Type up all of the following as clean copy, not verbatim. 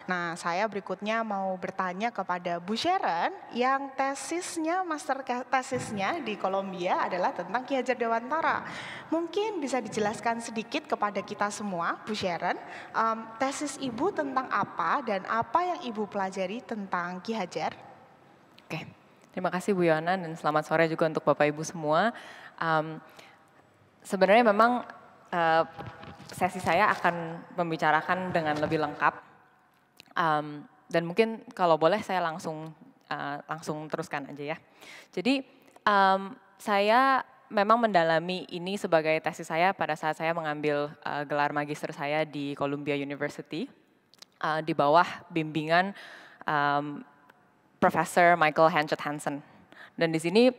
Nah, saya berikutnya mau bertanya kepada Bu Sharon yang master tesisnya di Columbia adalah tentang Ki Hajar Dewantara. Mungkin bisa dijelaskan sedikit kepada kita semua, Bu Sharon, tesis Ibu tentang apa dan apa yang Ibu pelajari tentang Ki Hajar? Oke, terima kasih Bu Yonan dan selamat sore juga untuk Bapak Ibu semua. Sebenarnya memang sesi saya akan membicarakan dengan lebih lengkap dan mungkin kalau boleh saya langsung teruskan aja ya. Jadi saya memang mendalami ini sebagai tesis saya pada saat saya mengambil gelar magister saya di Columbia University di bawah bimbingan Profesor Michael Henshet Hansen. Dan di sini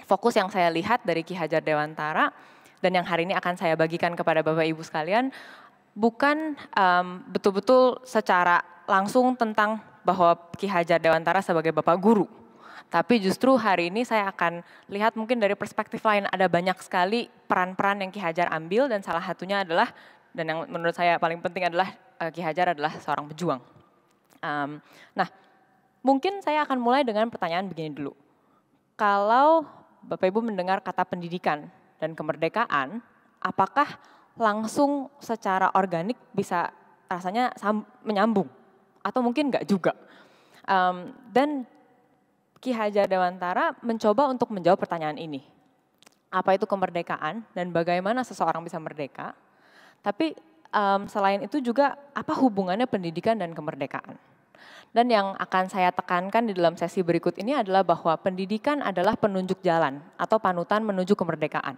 fokus yang saya lihat dari Ki Hajar Dewantara dan yang hari ini akan saya bagikan kepada Bapak Ibu sekalian bukan betul-betul secara langsung tentang bahwa Ki Hajar Dewantara sebagai Bapak Guru. Tapi justru hari ini saya akan lihat mungkin dari perspektif lain, ada banyak sekali peran-peran yang Ki Hajar ambil dan salah satunya adalah, dan yang menurut saya paling penting adalah Ki Hajar adalah seorang pejuang. Nah, mungkin saya akan mulai dengan pertanyaan begini dulu. Kalau Bapak Ibu mendengar kata pendidikan dan kemerdekaan, apakah langsung secara organik bisa rasanya menyambung? Atau mungkin enggak juga. Dan Ki Hajar Dewantara mencoba untuk menjawab pertanyaan ini. Apa itu kemerdekaan dan bagaimana seseorang bisa merdeka? Tapi selain itu juga apa hubungannya pendidikan dan kemerdekaan? Dan yang akan saya tekankan di dalam sesi berikut ini adalah bahwa pendidikan adalah penunjuk jalan atau panutan menuju kemerdekaan.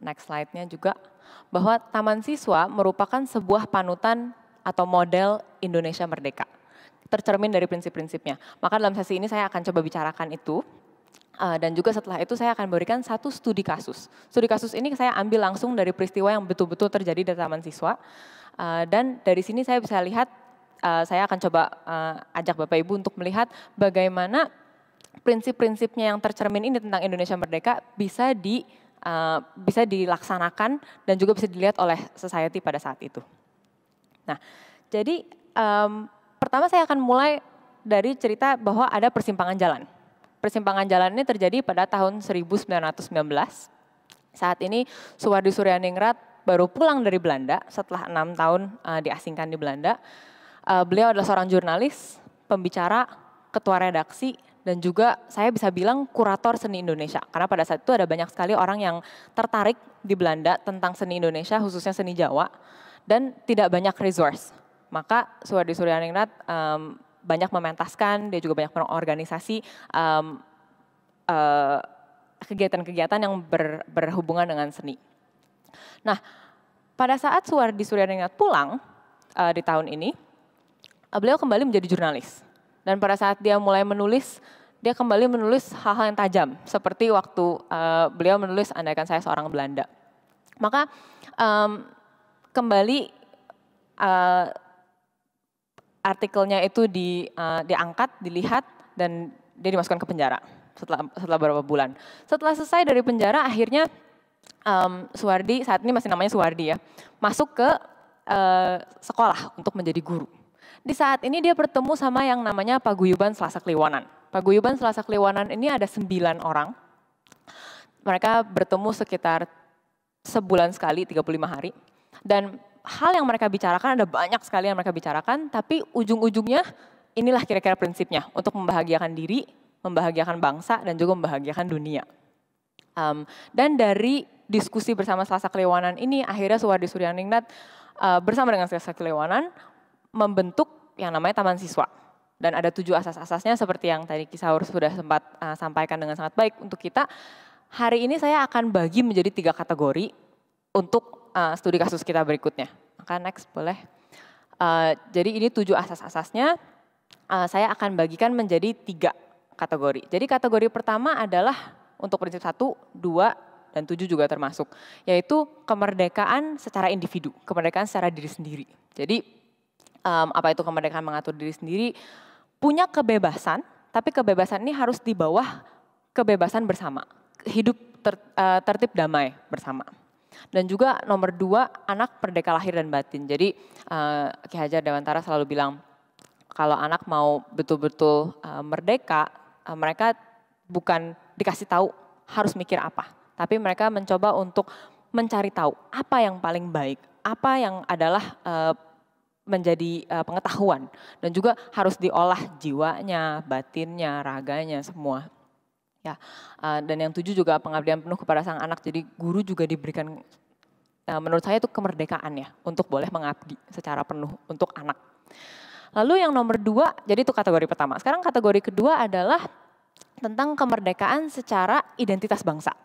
Next slide-nya juga, bahwa Taman Siswa merupakan sebuah panutan atau model Indonesia Merdeka. Tercermin dari prinsip-prinsipnya. Maka dalam sesi ini saya akan coba bicarakan itu. Dan juga setelah itu saya akan berikan satu studi kasus. Studi kasus ini saya ambil langsung dari peristiwa yang betul-betul terjadi di Taman Siswa. Dan dari sini saya bisa lihat, saya akan coba ajak Bapak Ibu untuk melihat bagaimana prinsip-prinsipnya yang tercermin ini tentang Indonesia Merdeka bisa dilaksanakan dan juga bisa dilihat oleh society pada saat itu. Nah, jadi pertama saya akan mulai dari cerita bahwa ada persimpangan jalan. Persimpangan jalan ini terjadi pada tahun 1919. Saat ini Suwardi Suryaningrat baru pulang dari Belanda setelah 6 tahun diasingkan di Belanda. Beliau adalah seorang jurnalis, pembicara, ketua redaksi, dan juga saya bisa bilang kurator seni Indonesia. Karena pada saat itu ada banyak sekali orang yang tertarik di Belanda tentang seni Indonesia, khususnya seni Jawa, dan tidak banyak resource. Maka Suwardi Suryaningrat banyak mementaskan, dia juga banyak mengorganisasi kegiatan-kegiatan yang berhubungan dengan seni. Nah, pada saat Suwardi Suryaningrat pulang di tahun ini, beliau kembali menjadi jurnalis. Dan pada saat dia mulai menulis, dia kembali menulis hal-hal yang tajam. Seperti waktu beliau menulis Andaikan Saya Seorang Belanda. Maka kembali artikelnya itu diangkat, dilihat, dan dia dimasukkan ke penjara setelah beberapa bulan. Setelah selesai dari penjara, akhirnya Suwardi, saat ini masih namanya Suwardi ya, masuk ke sekolah untuk menjadi guru. Di saat ini dia bertemu sama yang namanya Paguyuban Selasa Kliwonan. Paguyuban Selasa Kliwonan ini ada 9 orang. Mereka bertemu sekitar sebulan sekali, 35 hari. Dan hal yang mereka bicarakan, ada banyak sekali yang mereka bicarakan, tapi ujung-ujungnya inilah kira-kira prinsipnya. Untuk membahagiakan diri, membahagiakan bangsa, dan juga membahagiakan dunia. Dan dari diskusi bersama Selasa Kliwonan ini, akhirnya Suwardi Suryaningrat bersama dengan Selasa Kliwonan, membentuk yang namanya Taman Siswa. Dan ada 7 asas-asasnya seperti yang tadi Ki Saur sudah sempat sampaikan dengan sangat baik untuk kita. Hari ini saya akan bagi menjadi 3 kategori untuk studi kasus kita berikutnya. Maka next boleh. Jadi ini 7 asas-asasnya, saya akan bagikan menjadi 3 kategori. Jadi kategori pertama adalah untuk prinsip 1, 2, dan 7 juga termasuk. Yaitu kemerdekaan secara individu, kemerdekaan secara diri sendiri. Jadi apa itu kemerdekaan mengatur diri sendiri, punya kebebasan, tapi kebebasan ini harus di bawah kebebasan bersama, hidup tertib damai bersama. Dan juga nomor 2, anak merdeka lahir dan batin. Jadi Ki Hajar Dewantara selalu bilang, kalau anak mau betul-betul merdeka, mereka bukan dikasih tahu harus mikir apa, tapi mereka mencoba untuk mencari tahu apa yang paling baik, apa yang adalah menjadi pengetahuan, dan juga harus diolah jiwanya, batinnya, raganya, semua. Ya, dan yang 7 juga pengabdian penuh kepada sang anak. Jadi guru juga diberikan, menurut saya itu kemerdekaan ya, untuk boleh mengabdi secara penuh untuk anak. Lalu yang nomor 2, jadi itu kategori pertama. Sekarang kategori kedua adalah tentang kemerdekaan secara identitas bangsa.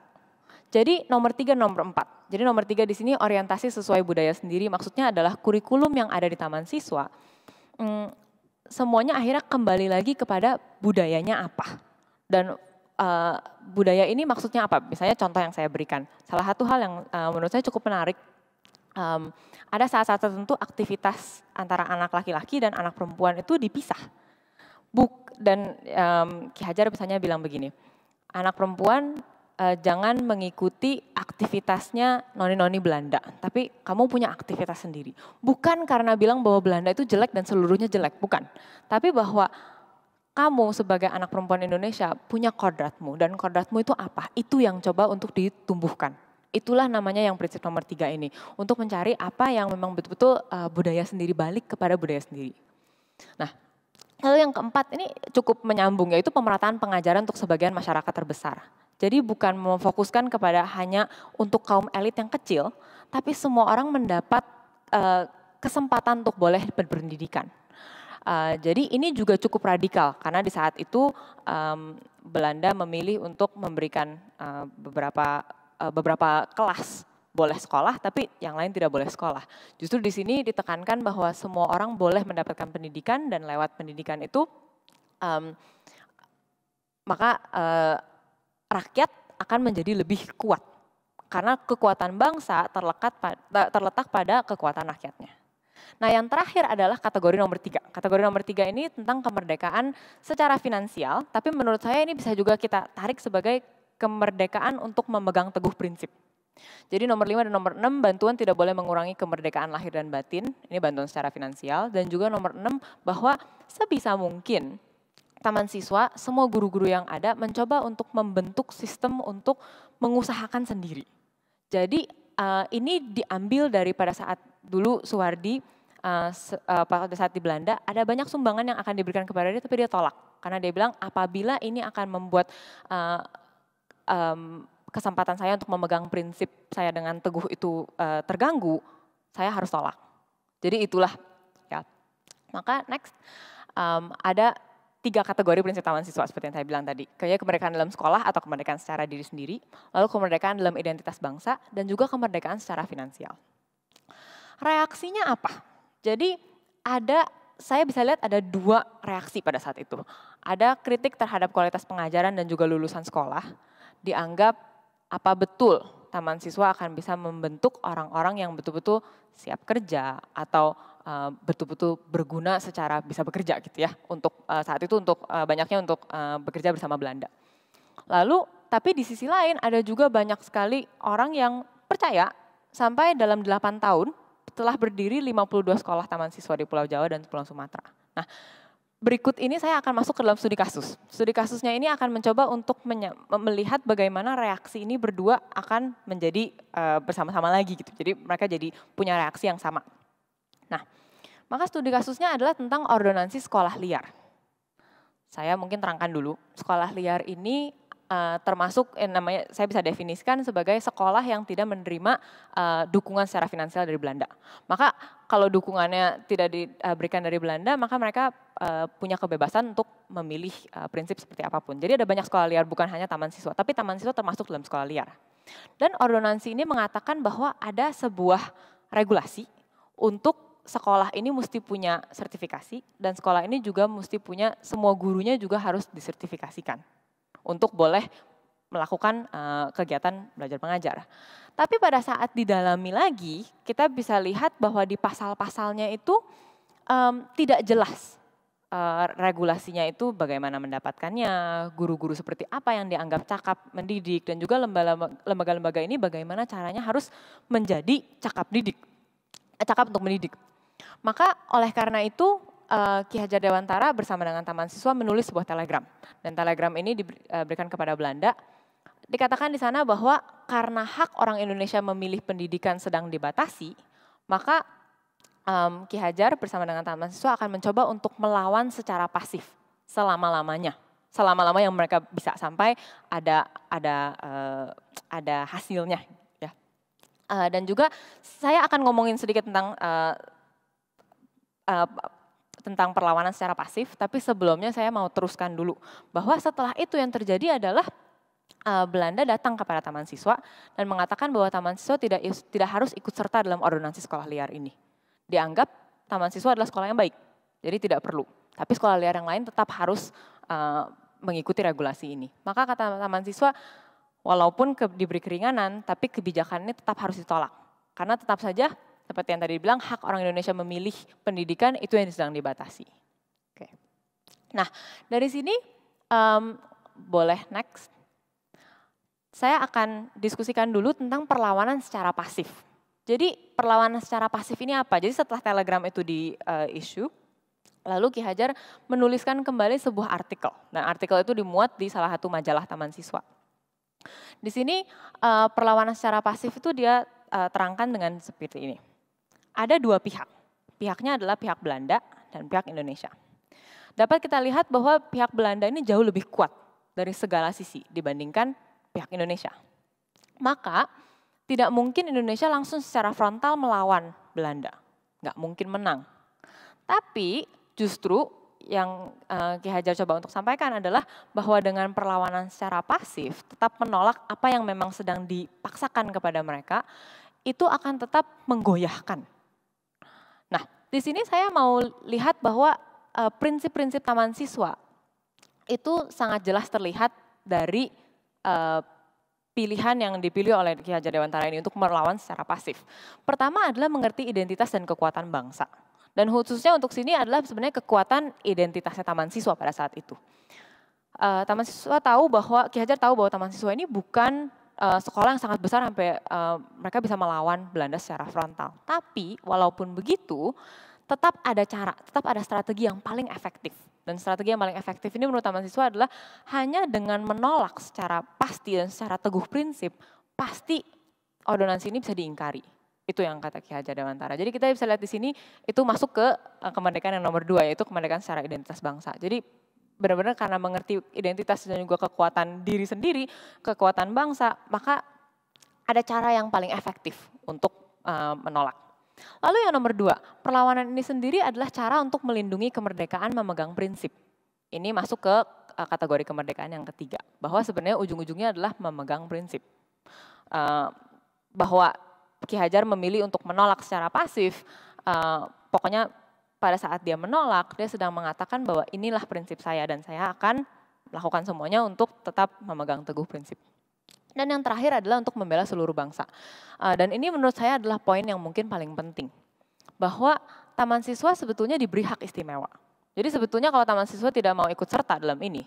Jadi nomor 3, nomor 4. Jadi nomor 3 di sini orientasi sesuai budaya sendiri. Maksudnya adalah kurikulum yang ada di Taman Siswa. Semuanya akhirnya kembali lagi kepada budayanya apa. Dan budaya ini maksudnya apa? Misalnya contoh yang saya berikan. Salah satu hal yang menurut saya cukup menarik. Ada saat-saat tertentu aktivitas antara anak laki-laki dan anak perempuan itu dipisah. Dan Ki Hajar misalnya bilang begini, anak perempuan jangan mengikuti aktivitasnya noni-noni Belanda, tapi kamu punya aktivitas sendiri. Bukan karena bilang bahwa Belanda itu jelek dan seluruhnya jelek, bukan. Tapi bahwa kamu sebagai anak perempuan Indonesia punya kodratmu, dan kodratmu itu apa? Itu yang coba untuk ditumbuhkan. Itulah namanya yang prinsip nomor 3 ini, untuk mencari apa yang memang betul-betul budaya sendiri, balik kepada budaya sendiri. Nah, lalu yang keempat ini cukup menyambung, yaitu pemerataan pengajaran untuk sebagian masyarakat terbesar. Jadi bukan memfokuskan kepada hanya untuk kaum elit yang kecil, tapi semua orang mendapat kesempatan untuk boleh berpendidikan. Jadi ini juga cukup radikal, karena di saat itu Belanda memilih untuk memberikan beberapa kelas boleh sekolah, tapi yang lain tidak boleh sekolah. Justru di sini ditekankan bahwa semua orang boleh mendapatkan pendidikan, dan lewat pendidikan itu maka rakyat akan menjadi lebih kuat. Karena kekuatan bangsa terletak pada kekuatan rakyatnya. Nah, yang terakhir adalah kategori nomor 3. Kategori nomor 3 ini tentang kemerdekaan secara finansial, tapi menurut saya ini bisa juga kita tarik sebagai kemerdekaan untuk memegang teguh prinsip. Jadi nomor 5 dan nomor 6, bantuan tidak boleh mengurangi kemerdekaan lahir dan batin, ini bantuan secara finansial. Dan juga nomor 6, bahwa sebisa mungkin Taman Siswa, semua guru-guru yang ada mencoba untuk membentuk sistem untuk mengusahakan sendiri. Jadi ini diambil dari pada saat dulu Suwardi, pada saat di Belanda, ada banyak sumbangan yang akan diberikan kepada dia, tapi dia tolak. Karena dia bilang apabila ini akan membuat kesempatan saya untuk memegang prinsip saya dengan teguh itu terganggu, saya harus tolak. Jadi itulah ya. Maka next, ada 3 kategori prinsip Taman Siswa seperti yang saya bilang tadi. Kayak kemerdekaan dalam sekolah atau kemerdekaan secara diri sendiri, lalu kemerdekaan dalam identitas bangsa, dan juga kemerdekaan secara finansial. Reaksinya apa? Jadi saya bisa lihat ada 2 reaksi pada saat itu. Ada kritik terhadap kualitas pengajaran dan juga lulusan sekolah, dianggap apa betul Taman Siswa akan bisa membentuk orang-orang yang betul-betul siap kerja atau betul-betul berguna secara bisa bekerja gitu ya, untuk saat itu untuk banyaknya untuk bekerja bersama Belanda. Lalu tapi di sisi lain ada juga banyak sekali orang yang percaya sampai dalam 8 tahun telah berdiri 52 sekolah Taman Siswa di Pulau Jawa dan Pulau Sumatera. Nah, berikut ini saya akan masuk ke dalam studi kasus. Studi kasusnya ini akan mencoba untuk melihat bagaimana reaksi ini berdua akan menjadi bersama-sama lagi gitu. Jadi mereka jadi punya reaksi yang sama. Nah, maka studi kasusnya adalah tentang ordonansi sekolah liar. Saya mungkin terangkan dulu, sekolah liar ini termasuk namanya saya bisa definisikan sebagai sekolah yang tidak menerima dukungan secara finansial dari Belanda. Maka kalau dukungannya tidak diberikan dari Belanda, maka mereka punya kebebasan untuk memilih prinsip seperti apapun. Jadi ada banyak sekolah liar, bukan hanya Taman Siswa, tapi Taman Siswa termasuk dalam sekolah liar. Dan ordonansi ini mengatakan bahwa ada sebuah regulasi untuk sekolah ini mesti punya sertifikasi, dan sekolah ini juga mesti punya, semua gurunya juga harus disertifikasikan untuk boleh melakukan kegiatan belajar mengajar. Tapi pada saat didalami lagi, kita bisa lihat bahwa di pasal-pasalnya itu tidak jelas regulasinya itu bagaimana mendapatkannya, guru-guru seperti apa yang dianggap cakap mendidik, dan juga lembaga-lembaga ini bagaimana caranya harus menjadi cakap untuk mendidik. Maka oleh karena itu Ki Hajar Dewantara bersama dengan Taman Siswa menulis sebuah telegram, dan telegram ini diberikan kepada Belanda. Dikatakan di sana bahwa karena hak orang Indonesia memilih pendidikan sedang dibatasi, maka Ki Hajar bersama dengan Taman Siswa akan mencoba untuk melawan secara pasif selama-lamanya, selama-lama yang mereka bisa sampai ada hasilnya, ya. Dan juga saya akan ngomongin sedikit tentang perlawanan secara pasif, tapi sebelumnya saya mau teruskan dulu bahwa setelah itu yang terjadi adalah Belanda datang kepada Taman Siswa dan mengatakan bahwa Taman Siswa tidak harus ikut serta dalam ordonansi sekolah liar ini. Dianggap Taman Siswa adalah sekolah yang baik, jadi tidak perlu. Tapi sekolah liar yang lain tetap harus mengikuti regulasi ini. Maka kata Taman Siswa, walaupun diberi keringanan, tapi kebijakan ini tetap harus ditolak. Karena tetap saja, seperti yang tadi dibilang, hak orang Indonesia memilih pendidikan itu yang sedang dibatasi. Oke. Nah, dari sini boleh next. Saya akan diskusikan dulu tentang perlawanan secara pasif. Jadi perlawanan secara pasif ini apa? Jadi setelah telegram itu di-issue, lalu Ki Hajar menuliskan kembali sebuah artikel. Dan artikel itu dimuat di salah satu majalah Taman Siswa. Di sini perlawanan secara pasif itu dia terangkan dengan seperti ini. Ada dua pihak. Pihaknya adalah pihak Belanda dan pihak Indonesia. Dapat kita lihat bahwa pihak Belanda ini jauh lebih kuat dari segala sisi dibandingkan pihak Indonesia. Maka tidak mungkin Indonesia langsung secara frontal melawan Belanda. Nggak mungkin menang. Tapi justru yang Ki Hajar coba untuk sampaikan adalah bahwa dengan perlawanan secara pasif, tetap menolak apa yang memang sedang dipaksakan kepada mereka, itu akan tetap menggoyahkan. Nah, di sini saya mau lihat bahwa prinsip-prinsip Taman Siswa itu sangat jelas terlihat dari pilihan yang dipilih oleh Ki Hajar Dewantara ini untuk melawan secara pasif. Pertama adalah mengerti identitas dan kekuatan bangsa. Dan khususnya untuk sini adalah sebenarnya kekuatan identitasnya Taman Siswa pada saat itu. Taman Siswa tahu bahwa, Ki Hajar tahu bahwa Taman Siswa ini bukan sekolah yang sangat besar sampai mereka bisa melawan Belanda secara frontal. Tapi walaupun begitu, tetap ada cara, tetap ada strategi yang paling efektif. Dan strategi yang paling efektif ini menurut Taman Siswa adalah hanya dengan menolak secara pasti dan secara teguh prinsip, pasti ordonansi ini bisa diingkari. Itu yang kata Ki Hajar Dewantara. Jadi kita bisa lihat di sini itu masuk ke kemerdekaan yang nomor 2, yaitu kemerdekaan secara identitas bangsa. Jadi benar-benar karena mengerti identitas dan juga kekuatan diri sendiri, kekuatan bangsa, maka ada cara yang paling efektif untuk menolak. Lalu yang nomor 2, perlawanan ini sendiri adalah cara untuk melindungi kemerdekaan memegang prinsip. Ini masuk ke kategori kemerdekaan yang ketiga, bahwa sebenarnya ujung-ujungnya adalah memegang prinsip. Bahwa Ki Hajar memilih untuk menolak secara pasif, pokoknya pada saat dia menolak, dia sedang mengatakan bahwa inilah prinsip saya dan saya akan melakukan semuanya untuk tetap memegang teguh prinsip. Dan yang terakhir adalah untuk membela seluruh bangsa. Dan ini menurut saya adalah poin yang mungkin paling penting. Bahwa Taman Siswa sebetulnya diberi hak istimewa. Jadi sebetulnya kalau Taman Siswa tidak mau ikut serta dalam ini,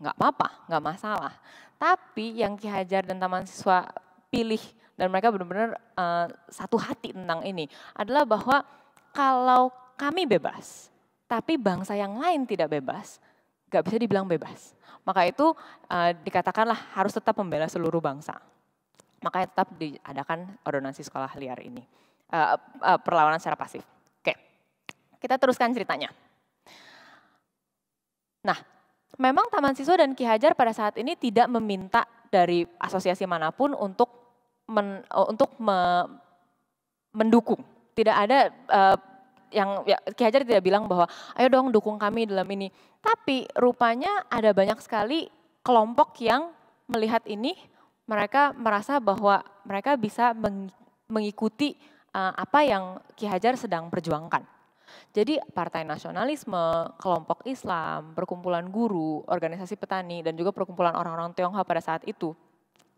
nggak apa-apa, nggak masalah. Tapi yang Ki Hajar dan Taman Siswa pilih, dan mereka benar-benar satu hati tentang ini, adalah bahwa kalau kami bebas, tapi bangsa yang lain tidak bebas, nggak bisa dibilang bebas. Maka itu dikatakanlah harus tetap membela seluruh bangsa. Makanya tetap diadakan ordonansi sekolah liar ini. Perlawanan secara pasif. Oke, kita teruskan ceritanya. Nah, memang Taman Siswa dan Ki Hajar pada saat ini tidak meminta dari asosiasi manapun untuk mendukung. Tidak ada Ki Hajar tidak bilang bahwa ayo dong dukung kami dalam ini. Tapi rupanya ada banyak sekali kelompok yang melihat ini, mereka merasa bahwa mereka bisa mengikuti apa yang Ki Hajar sedang perjuangkan. Jadi Partai Nasionalisme, kelompok Islam, perkumpulan guru, organisasi petani, dan juga perkumpulan orang-orang Tionghoa pada saat itu.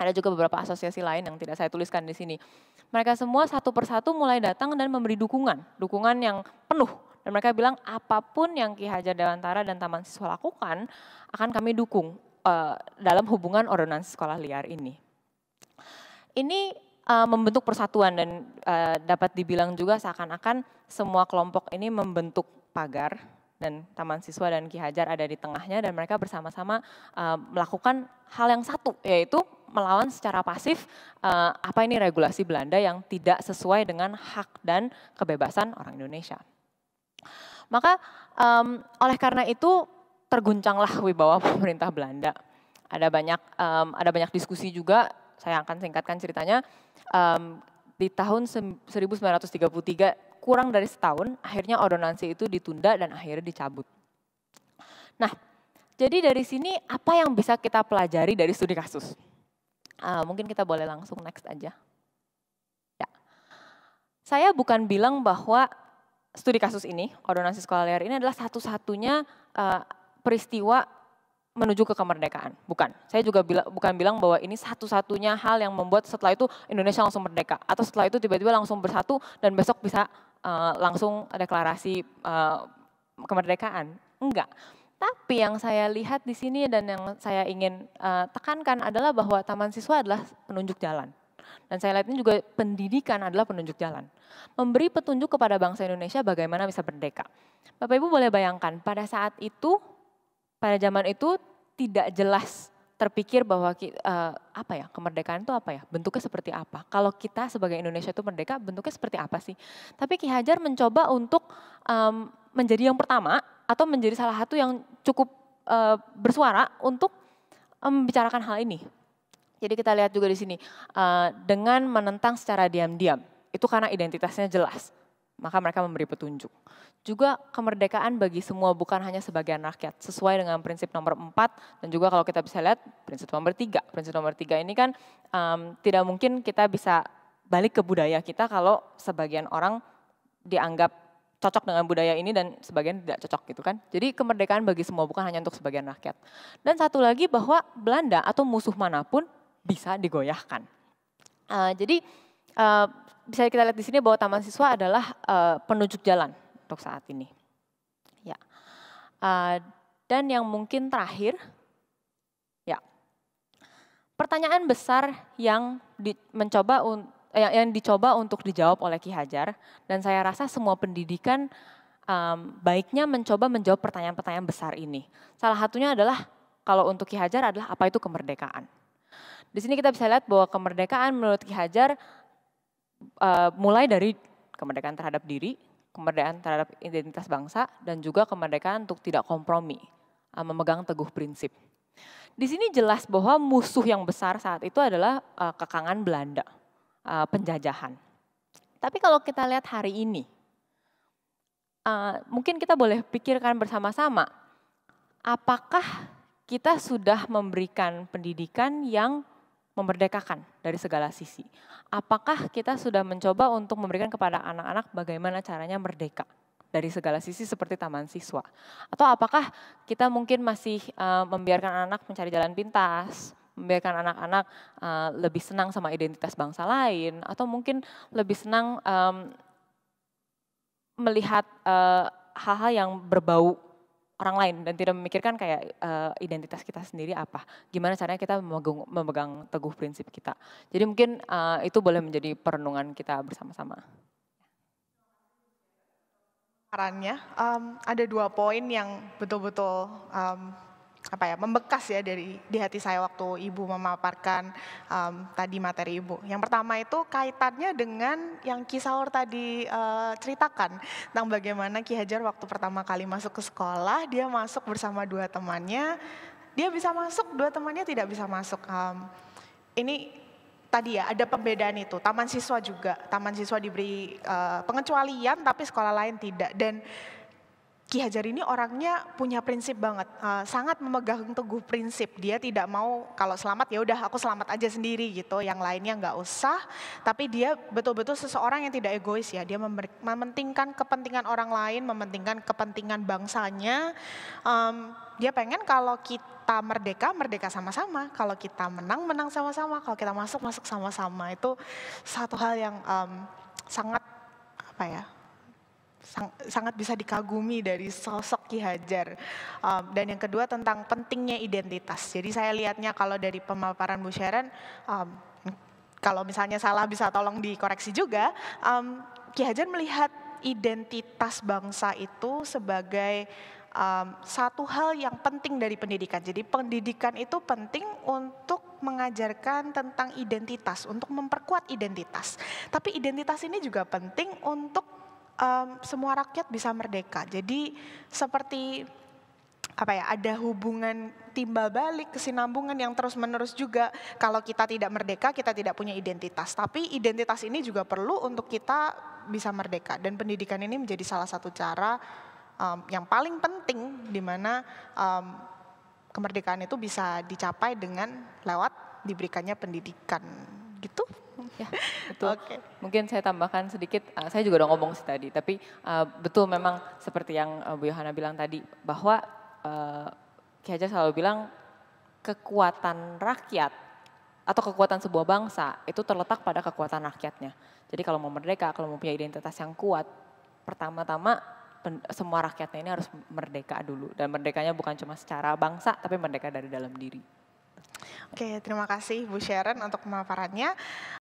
Ada juga beberapa asosiasi lain yang tidak saya tuliskan di sini. Mereka semua satu persatu mulai datang dan memberi dukungan yang penuh Dan mereka bilang apapun yang Ki Hajar Dewantara dan Taman Siswa lakukan akan kami dukung dalam hubungan ordonansi sekolah liar ini. Ini membentuk persatuan dan dapat dibilang juga seakan-akan semua kelompok ini membentuk pagar dan Taman Siswa dan Ki Hajar ada di tengahnya dan mereka bersama-sama melakukan hal yang satu, yaitu melawan secara pasif apa ini regulasi Belanda yang tidak sesuai dengan hak dan kebebasan orang Indonesia. Maka oleh karena itu terguncanglah wibawa pemerintah Belanda. Ada banyak diskusi juga, saya akan singkatkan ceritanya. Di tahun 1933, kurang dari setahun, akhirnya ordonansi itu ditunda dan akhirnya dicabut. Nah, jadi dari sini apa yang bisa kita pelajari dari studi kasus? Mungkin kita boleh langsung next aja. Ya. Saya bukan bilang bahwa studi kasus ini, ordonansi sekolah liar ini adalah satu-satunya peristiwa menuju ke kemerdekaan. Bukan. Saya juga bukan bilang bahwa ini satu-satunya hal yang membuat setelah itu Indonesia langsung merdeka. Atau setelah itu tiba-tiba langsung bersatu dan besok bisa langsung deklarasi kemerdekaan. Enggak. Tapi yang saya lihat di sini dan yang saya ingin tekankan adalah bahwa Taman Siswa adalah penunjuk jalan. Dan saya lihat ini juga pendidikan adalah penunjuk jalan. Memberi petunjuk kepada bangsa Indonesia bagaimana bisa merdeka. Bapak Ibu boleh bayangkan pada saat itu, pada zaman itu tidak jelas terpikir bahwa kemerdekaan itu apa ya, bentuknya seperti apa. Kalau kita sebagai Indonesia itu merdeka, bentuknya seperti apa sih. Tapi Ki Hajar mencoba untuk menjadi yang pertama atau menjadi salah satu yang cukup bersuara untuk membicarakan hal ini. Jadi kita lihat juga di sini, dengan menentang secara diam-diam, itu karena identitasnya jelas, maka mereka memberi petunjuk. Juga kemerdekaan bagi semua, bukan hanya sebagian rakyat, sesuai dengan prinsip nomor 4, dan juga kalau kita bisa lihat prinsip nomor 3. Prinsip nomor 3 ini kan tidak mungkin kita bisa balik ke budaya kita kalau sebagian orang dianggap cocok dengan budaya ini dan sebagian tidak cocok gitu kan. Jadi kemerdekaan bagi semua, bukan hanya untuk sebagian rakyat. Dan satu lagi bahwa Belanda atau musuh manapun bisa digoyahkan. Jadi bisa kita lihat di sini bahwa Taman Siswa adalah penunjuk jalan untuk saat ini. Ya. Dan yang mungkin terakhir, ya, pertanyaan besar yang dicoba untuk dijawab oleh Ki Hajar, dan saya rasa semua pendidikan baiknya mencoba menjawab pertanyaan-pertanyaan besar ini. Salah satunya adalah kalau untuk Ki Hajar adalah apa itu kemerdekaan. Di sini kita bisa lihat bahwa kemerdekaan menurut Ki Hajar mulai dari kemerdekaan terhadap diri, kemerdekaan terhadap identitas bangsa, dan juga kemerdekaan untuk tidak kompromi, memegang teguh prinsip. Di sini jelas bahwa musuh yang besar saat itu adalah kekangan Belanda, penjajahan. Tapi kalau kita lihat hari ini, mungkin kita boleh pikirkan bersama-sama, apakah kita sudah memberikan pendidikan yang memerdekakan dari segala sisi. Apakah kita sudah mencoba untuk memberikan kepada anak-anak bagaimana caranya merdeka dari segala sisi seperti Taman Siswa? Atau apakah kita mungkin masih membiarkan anak mencari jalan pintas, membiarkan anak-anak lebih senang sama identitas bangsa lain, atau mungkin lebih senang melihat hal-hal yang berbau orang lain dan tidak memikirkan kayak identitas kita sendiri apa, gimana caranya kita memegang teguh prinsip kita. Jadi mungkin itu boleh menjadi perenungan kita bersama-sama. Sarannya ada 2 poin yang betul-betul membekas ya di hati saya waktu Ibu memaparkan tadi materi Ibu. Yang pertama itu kaitannya dengan yang Ki Saur tadi ceritakan tentang bagaimana Ki Hajar waktu pertama kali masuk ke sekolah, dia masuk bersama 2 temannya, dia bisa masuk, 2 temannya tidak bisa masuk. Ini tadi ya ada pembedaan itu. Taman Siswa juga, Taman Siswa diberi pengecualian tapi sekolah lain tidak. Dan Ki Hajar ini orangnya punya prinsip banget, sangat memegang teguh prinsip. Dia tidak mau kalau selamat ya udah aku selamat aja sendiri gitu, yang lainnya nggak usah. Tapi dia betul-betul seseorang yang tidak egois ya. Dia mementingkan kepentingan orang lain, mementingkan kepentingan bangsanya. Dia pengen kalau kita merdeka sama-sama. Kalau kita menang sama-sama. Kalau kita masuk sama-sama. Itu satu hal yang sangat sangat bisa dikagumi dari sosok Ki Hajar. Dan yang kedua tentang pentingnya identitas. Jadi saya lihatnya kalau dari pemaparan Bu Sharon, kalau misalnya salah bisa tolong dikoreksi juga, Ki Hajar melihat identitas bangsa itu sebagai satu hal yang penting dari pendidikan. Jadi pendidikan itu penting untuk mengajarkan tentang identitas, untuk memperkuat identitas. Tapi identitas ini juga penting untuk semua rakyat bisa merdeka. Jadi seperti ada hubungan timbal balik, kesinambungan yang terus-menerus juga. Kalau kita tidak merdeka, kita tidak punya identitas. Tapi identitas ini juga perlu untuk kita bisa merdeka. Dan pendidikan ini menjadi salah satu cara yang paling penting di mana kemerdekaan itu bisa dicapai dengan lewat diberikannya pendidikan. Gitu. Ya, betul. Mungkin saya tambahkan sedikit, saya juga udah ngomong sih tadi, tapi betul memang seperti yang Bu Yohana bilang tadi, bahwa Ki Hajar selalu bilang kekuatan rakyat atau kekuatan sebuah bangsa itu terletak pada kekuatan rakyatnya. Jadi kalau mau merdeka, kalau mau punya identitas yang kuat, pertama-tama semua rakyatnya ini harus merdeka dulu. Dan merdekanya bukan cuma secara bangsa, tapi merdeka dari dalam diri. Oke, terima kasih Bu Sharon untuk pemaparannya.